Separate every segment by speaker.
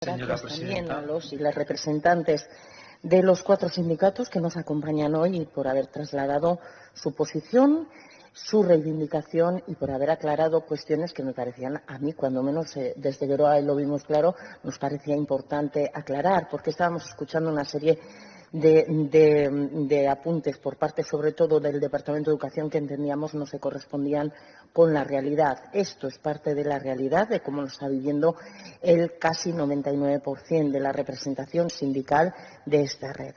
Speaker 1: Señora
Speaker 2: Gracias también a
Speaker 1: presidenta.
Speaker 2: los y las representantes de los 4 sindicatos que nos acompañan hoy y por haber trasladado su posición, su reivindicación y por haber aclarado cuestiones que me parecían, a mí, cuando menos desde Geroa lo vimos claro, nos parecía importante aclarar, porque estábamos escuchando una serie de apuntes por parte, sobre todo, del Departamento de Educación que entendíamos no se correspondían con la realidad. Esto es parte de la realidad de cómo lo está viviendo el casi 99% de la representación sindical de esta red.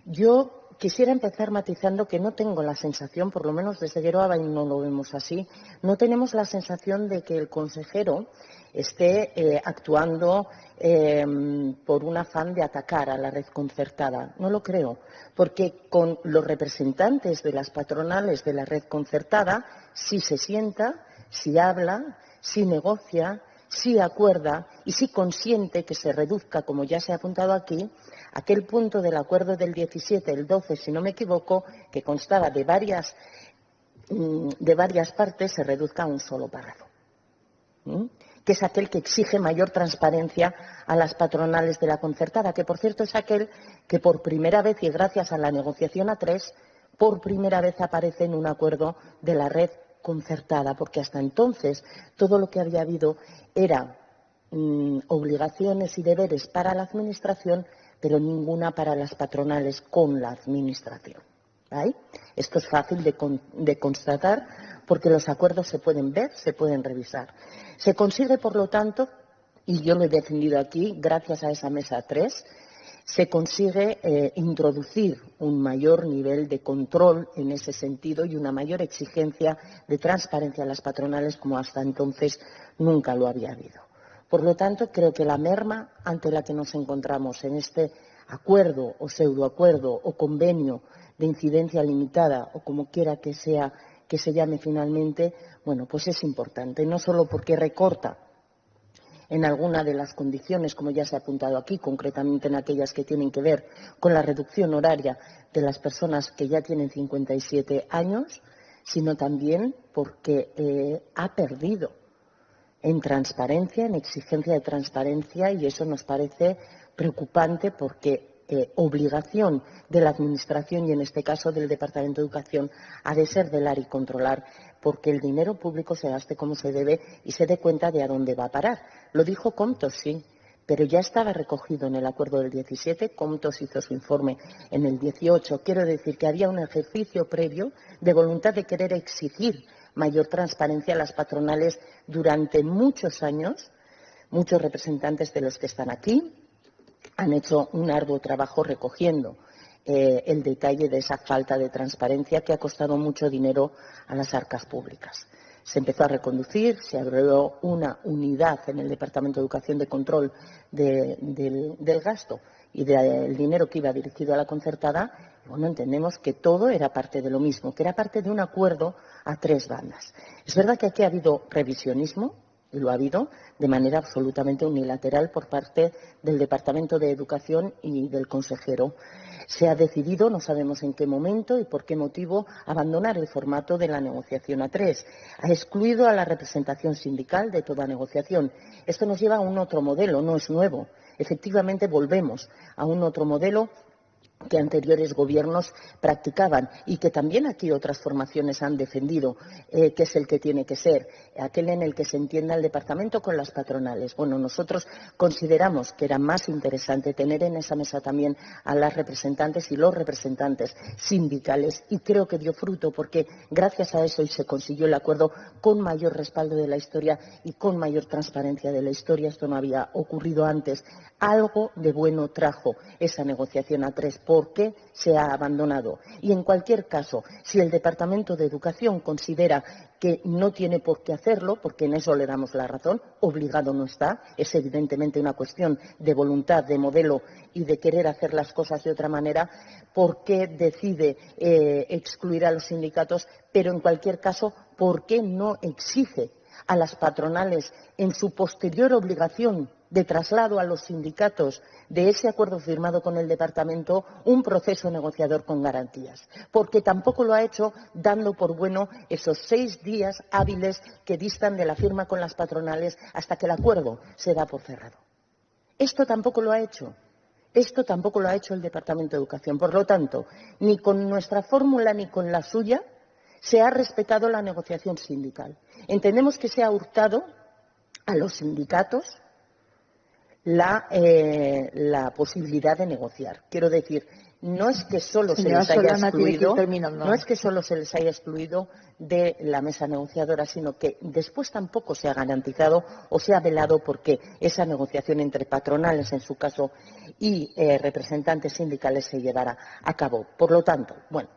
Speaker 2: Yo quisiera empezar matizando que no tengo la sensación, por lo menos desde Geroa no lo vemos así, no tenemos la sensación de que el consejero esté actuando por un afán de atacar a la red concertada. No lo creo, porque con los representantes de las patronales de la red concertada sí se sienta, sí habla, sí negocia, sí acuerda y sí consiente que se reduzca, como ya se ha apuntado aquí, aquel punto del acuerdo del 17, el 12, si no me equivoco, que constaba de varias partes, se reduzca a un solo párrafo, que es aquel que exige mayor transparencia a las patronales de la concertada, que por cierto es aquel que por primera vez y gracias a la negociación a 3, por primera vez aparece en un acuerdo de la red concertada, porque hasta entonces todo lo que había habido era obligaciones y deberes para la Administración, pero ninguna para las patronales con la Administración. ¿Vale? Esto es fácil de constatar porque los acuerdos se pueden ver, se pueden revisar. Se consigue, por lo tanto, y yo lo he defendido aquí, gracias a esa mesa 3, se consigue introducir un mayor nivel de control en ese sentido y una mayor exigencia de transparencia a las patronales como hasta entonces nunca lo había habido. Por lo tanto, creo que la merma ante la que nos encontramos en este acuerdo o pseudoacuerdo o convenio de incidencia limitada o como quiera que sea que se llame finalmente, bueno, pues es importante, no solo porque recorta en alguna de las condiciones, como ya se ha apuntado aquí, concretamente en aquellas que tienen que ver con la reducción horaria de las personas que ya tienen 57 años, sino también porque ha perdido en transparencia, en exigencia de transparencia, y eso nos parece preocupante porque obligación de la Administración y en este caso del Departamento de Educación ha de ser velar y controlar porque el dinero público se gaste como se debe y se dé cuenta de a dónde va a parar. Lo dijo Comptos, sí, pero ya estaba recogido en el acuerdo del 17, Comptos hizo su informe en el 18. Quiero decir que había un ejercicio previo de voluntad de querer exigir mayor transparencia a las patronales durante muchos años. Muchos representantes de los que están aquí han hecho un arduo trabajo recogiendo el detalle de esa falta de transparencia que ha costado mucho dinero a las arcas públicas. Se empezó a reconducir, se abrió una unidad en el Departamento de Educación de control del gasto y del dinero que iba dirigido a la concertada. Bueno, entendemos que todo era parte de lo mismo, que era parte de un acuerdo a 3 bandas. Es verdad que aquí ha habido revisionismo, y lo ha habido de manera absolutamente unilateral por parte del Departamento de Educación y del consejero. Se ha decidido, no sabemos en qué momento y por qué motivo, abandonar el formato de la negociación a 3. Ha excluido a la representación sindical de toda negociación. Esto nos lleva a un otro modelo, no es nuevo. Efectivamente, volvemos a un otro modelo que anteriores gobiernos practicaban y que también aquí otras formaciones han defendido, que es el que tiene que ser, aquel en el que se entienda el departamento con las patronales. Bueno, nosotros consideramos que era más interesante tener en esa mesa también a las representantes y los representantes sindicales y creo que dio fruto porque gracias a eso se consiguió el acuerdo con mayor respaldo de la historia y con mayor transparencia de la historia. Esto no había ocurrido antes. Algo de bueno trajo esa negociación a 3 porque se ha abandonado. Y en cualquier caso, si el Departamento de Educación considera que no tiene por qué hacerlo, porque en eso le damos la razón, obligado no está, es evidentemente una cuestión de voluntad, de modelo y de querer hacer las cosas de otra manera, ¿por qué decide excluir a los sindicatos? Pero en cualquier caso, ¿por qué no exige a las patronales en su posterior obligación de traslado a los sindicatos de ese acuerdo firmado con el Departamento un proceso negociador con garantías? Porque tampoco lo ha hecho dando por bueno esos 6 días hábiles que distan de la firma con las patronales hasta que el acuerdo se da por cerrado. Esto tampoco lo ha hecho. Esto tampoco lo ha hecho el Departamento de Educación. Por lo tanto, ni con nuestra fórmula ni con la suya se ha respetado la negociación sindical. Entendemos que se ha hurtado a los sindicatos la posibilidad de negociar. Quiero decir, no es que solo se les haya excluido, no es que solo se les haya excluido de la mesa negociadora, sino que después tampoco se ha garantizado o se ha velado porque esa negociación entre patronales, en su caso, y representantes sindicales se llevara a cabo. Por lo tanto, bueno,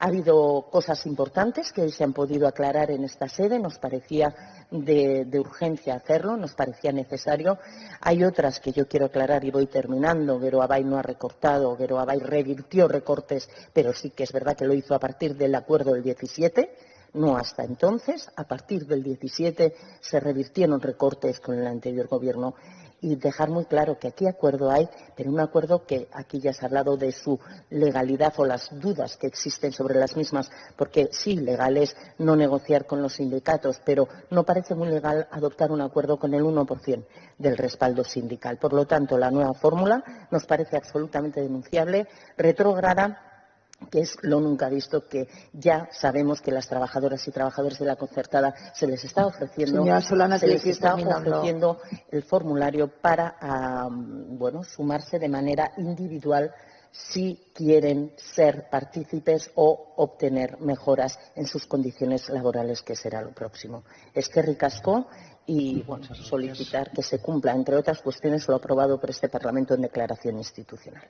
Speaker 2: ha habido cosas importantes que hoy se han podido aclarar en esta sede. Nos parecía de urgencia hacerlo, nos parecía necesario. Hay otras que yo quiero aclarar y voy terminando. Geroabay no ha recortado, Geroabay revirtió recortes, pero sí que es verdad que lo hizo a partir del acuerdo del 17, no hasta entonces. A partir del 17 se revirtieron recortes con el anterior Gobierno. Y dejar muy claro que aquí acuerdo hay, pero un acuerdo que aquí ya se ha hablado de su legalidad o las dudas que existen sobre las mismas, porque sí, legal es no negociar con los sindicatos, pero no parece muy legal adoptar un acuerdo con el 1% del respaldo sindical. Por lo tanto, la nueva fórmula nos parece absolutamente denunciable, retrógrada, que es lo nunca visto, que ya sabemos que las trabajadoras y trabajadores de la concertada se les está ofreciendo el formulario para sumarse de manera individual si quieren ser partícipes o obtener mejoras en sus condiciones laborales, que será lo próximo. Eskerrik asko y solicitar que se cumpla, entre otras cuestiones, lo aprobado por este Parlamento en declaración institucional.